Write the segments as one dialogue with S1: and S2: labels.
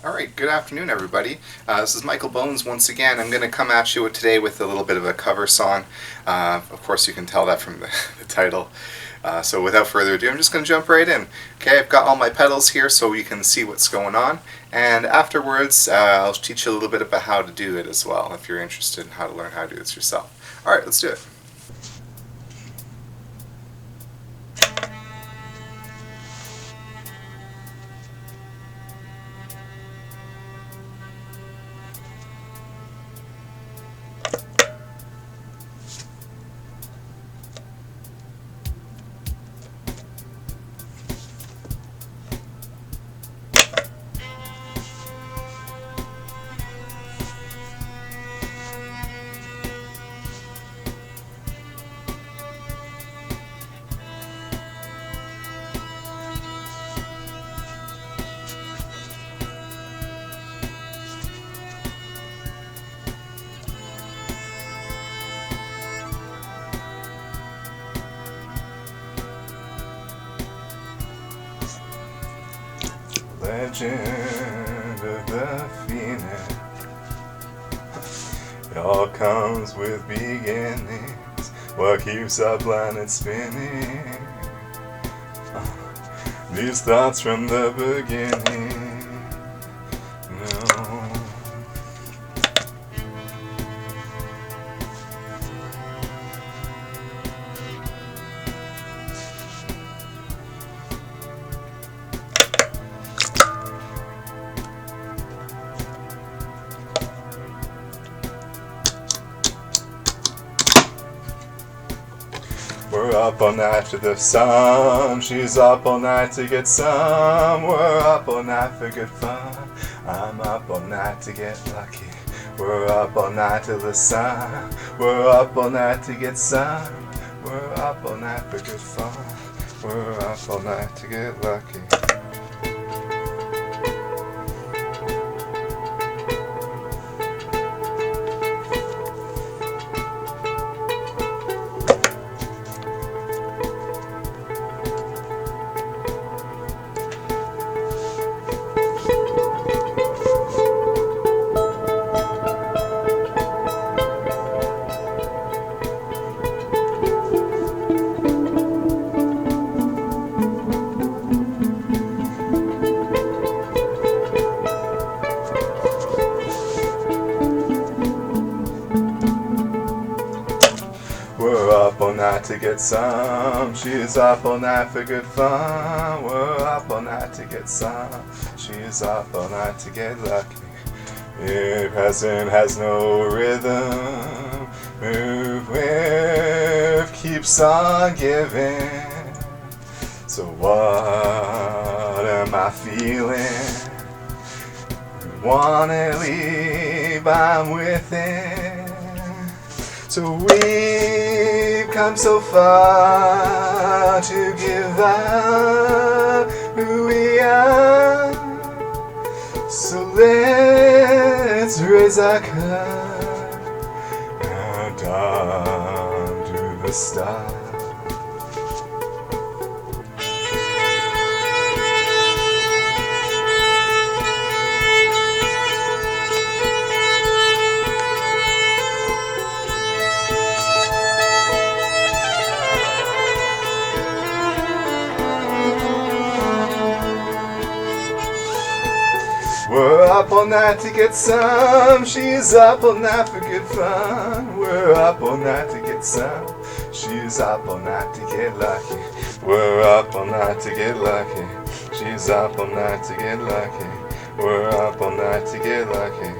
S1: Alright, good afternoon everybody. This is Michael Bones once again. I'm going to come at you today with a little bit of a cover song. Of course you can tell that from the title. So without further ado, I'm just going to jump right in. Okay, I've got all my pedals here so you can see what's going on. And afterwards, I'll teach you a little bit about how to do it as well, if you're interested in how to learn how to do this yourself. Alright, let's do it. Legend of the Phoenix. It all comes with beginnings. What keeps our planet spinning? These thoughts from the beginning. No. We're up all night for the sun. She's up all night to get some. We're up all night for good fun. I'm up all night to get lucky. We're up all night to the sun. We're up all night to get some. We're up all night for good fun. We're up all night to get lucky. We're up all night to get some. She's up all night for good fun. We're up all night to get some. She's up all night to get lucky. Your present has no rhythm. Move with keeps on giving. So what am I feeling? Wanna leave, I'm with it. So we've come so far to give up who we are. So let's raise our cup and on to the stars. We're up all night to get some. She's up all night for good fun. We're up all night to get some. She's up all night to get lucky. We're up all night to get lucky. She's up all night to get lucky. We're up all night to get lucky.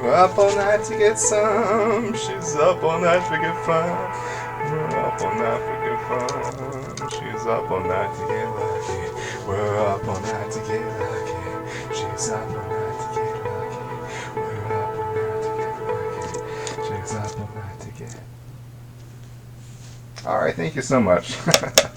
S1: We're up all night to get some. She's up all night for good fun. We're up all night for good fun. She's up all night to get lucky. We're up all night to get lucky. She's up all night to get lucky. We're up all night to get lucky. She's up all night to get. All right, thank you so much. A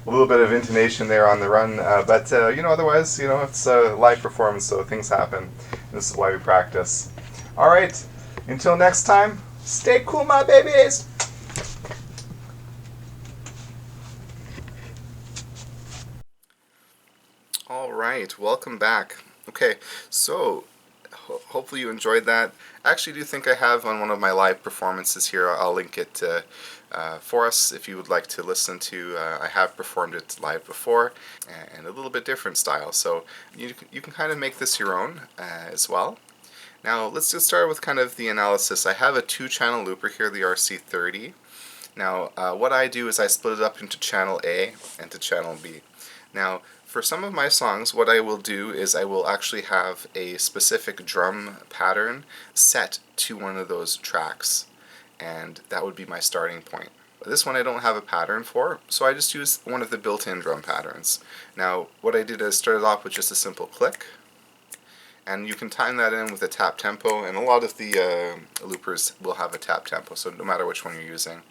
S1: little bit of intonation there on the run, but otherwise, it's a live performance, so things happen. This is why we practice. All right, until next time, stay cool, my babies. All right, welcome back. Okay, so hopefully you enjoyed that. I actually do think I have on one of my live performances here. I'll link it for us if you would like to listen to. I have performed it live before and a little bit different style, so you can kind of make this your own as well. Now let's just start with kind of the analysis. I have a 2-channel looper here, the RC30. Now what I do is I split it up into channel A and to channel B. Now for some of my songs, what I will do is I will actually have a specific drum pattern set to one of those tracks, and that would be my starting point. This one I don't have a pattern for, so I just use one of the built-in drum patterns. Now what I did is started off with just a simple click, and you can time that in with a tap tempo, and a lot of the loopers will have a tap tempo, so no matter which one you're using.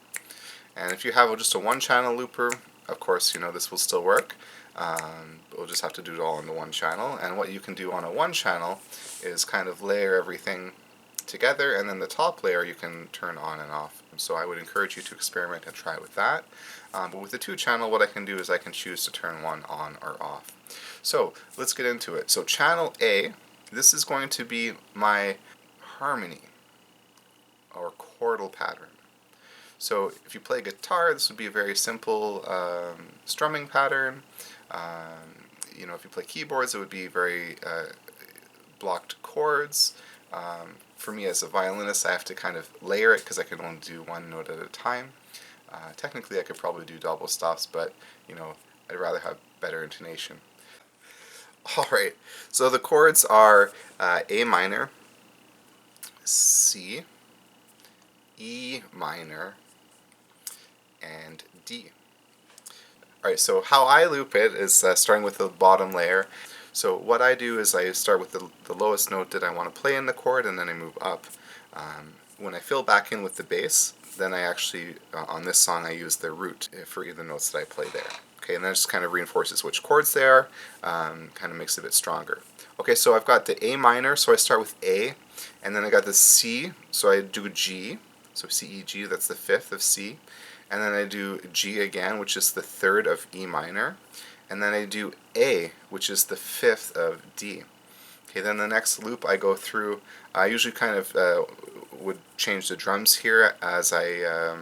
S1: And if you have just a 1-channel looper, of course, this will still work. We'll just have to do it all on the 1 channel. And what you can do on a 1 channel is kind of layer everything together, and then the top layer you can turn on and off. So I would encourage you to experiment and try with that. But with the 2 channel, what I can do is I can choose to turn one on or off. So let's get into it. So channel A, this is going to be my harmony or chordal pattern. So if you play guitar, this would be a very simple strumming pattern. If you play keyboards, it would be very blocked chords. For me as a violinist, I have to kind of layer it because I can only do 1 note at a time. Technically, I could probably do double stops, but I'd rather have better intonation. All right, so the chords are A minor, C, E minor, and D. Alright, so how I loop it is starting with the bottom layer. So what I do is I start with the lowest note that I want to play in the chord, and then I move up. When I fill back in with the bass, then I actually, on this song, I use the root for the notes that I play there. Okay, and that just kind of reinforces which chords they are, kind of makes it a bit stronger. Okay, so I've got the A minor, so I start with A, and then I got the C, so I do G, so C, E, G, that's the 5th of C. And then I do G again, which is the 3rd of E minor, and then I do A, which is the 5th of D. Okay, then the next loop I go through, I usually kind of would change the drums here as I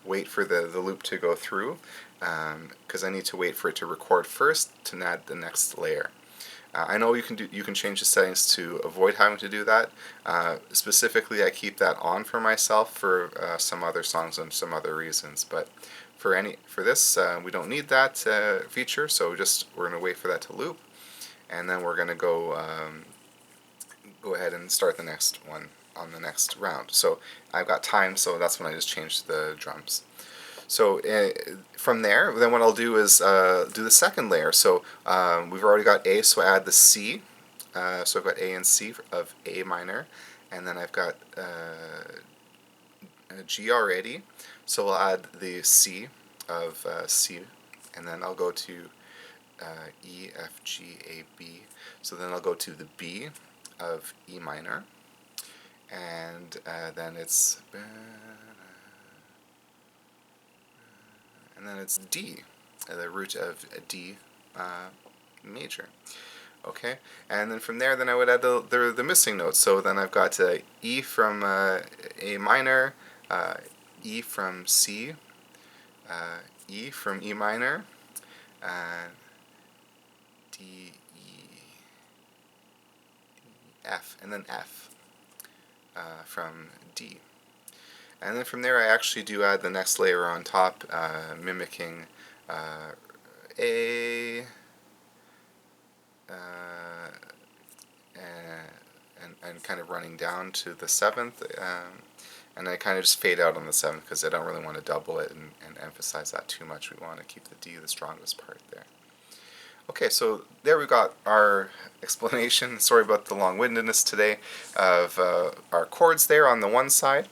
S1: wait for the loop to go through, because I need to wait for it to record first to add the next layer. I know you can change the settings to avoid having to do that. Specifically, I keep that on for myself for some other songs and some other reasons. But for this, we don't need that feature. So we're going to wait for that to loop, and then we're going to go ahead and start the next one on the next round. So I've got time, so that's when I just changed the drums. So from there, then what I'll do is do the second layer. So we've already got A, so I add the C. So I've got A and C of A minor, and then I've got G already. So I'll add the C of C, and then I'll go to E, F, G, A, B. So then I'll go to the B of E minor, and then it's D, the root of D major. Okay, and then from there, then I would add the missing notes. So then I've got E from A minor, E from C, E from E minor, D, E, F, and then F from D. And then from there I actually do add the next layer on top, mimicking A, and kind of running down to the 7th, and I kind of just fade out on the 7th because I don't really want to double it and emphasize that too much. We want to keep the D the strongest part there. Okay, so there we got our explanation. Sorry about the long-windedness today of our chords there on the one side,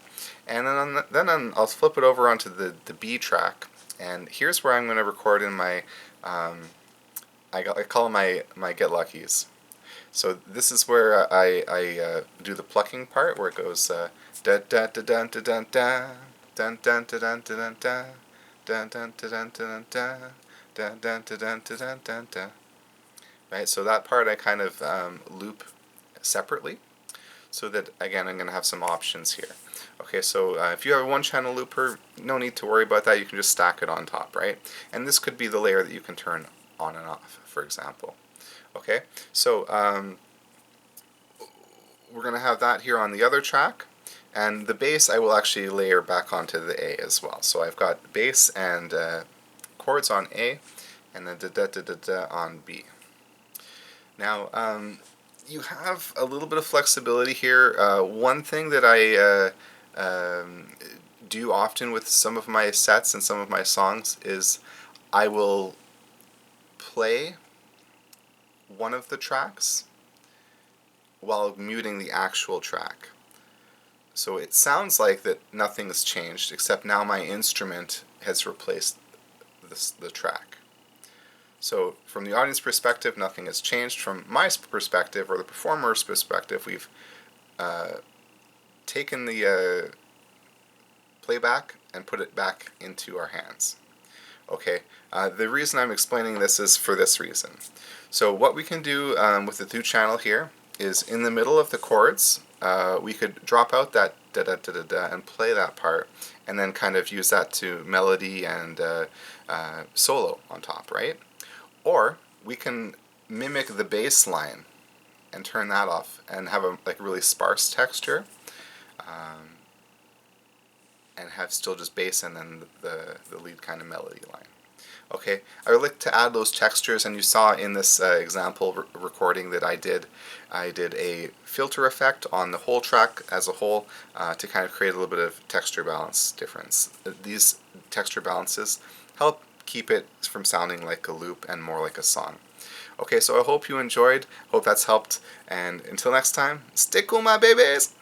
S1: and I'll flip it over onto the B track, and here's where I'm going to record in my I call them my Get Luckies. So this is where I do the plucking part where it goes da da da da da da da dun dun da dun da dun da dun dun da dun da dun da dun dun da dun da dun dun da. Right, so that part I kind of loop separately, so that again I'm going to have some options here. Okay, so if you have a one-channel looper, no need to worry about that. You can just stack it on top, right? And this could be the layer that you can turn on and off, for example. Okay, so we're going to have that here on the other track, and the bass I will actually layer back onto the A as well. So I've got bass and chords on A, and then da da da da da on B. Now you have a little bit of flexibility here. One thing that I do often with some of my sets and some of my songs is I will play one of the tracks while muting the actual track. So it sounds like that nothing has changed, except now my instrument has replaced the track. So from the audience perspective, nothing has changed. From my perspective, or the performer's perspective, we've taken the playback and put it back into our hands. Okay, the reason I'm explaining this is for this reason. So what we can do with the through channel here is in the middle of the chords, we could drop out that da da da da da and play that part, and then kind of use that to melody and solo on top, right? Or we can mimic the bass line and turn that off and have a really sparse texture, and have still just bass and then the lead kind of melody line. Okay, I would like to add those textures, and you saw in this example recording that I did a filter effect on the whole track as a whole to kind of create a little bit of texture balance difference. These texture balances help keep it from sounding like a loop and more like a song. Okay, so I hope you enjoyed, hope that's helped, and until next time, stay cool my babies!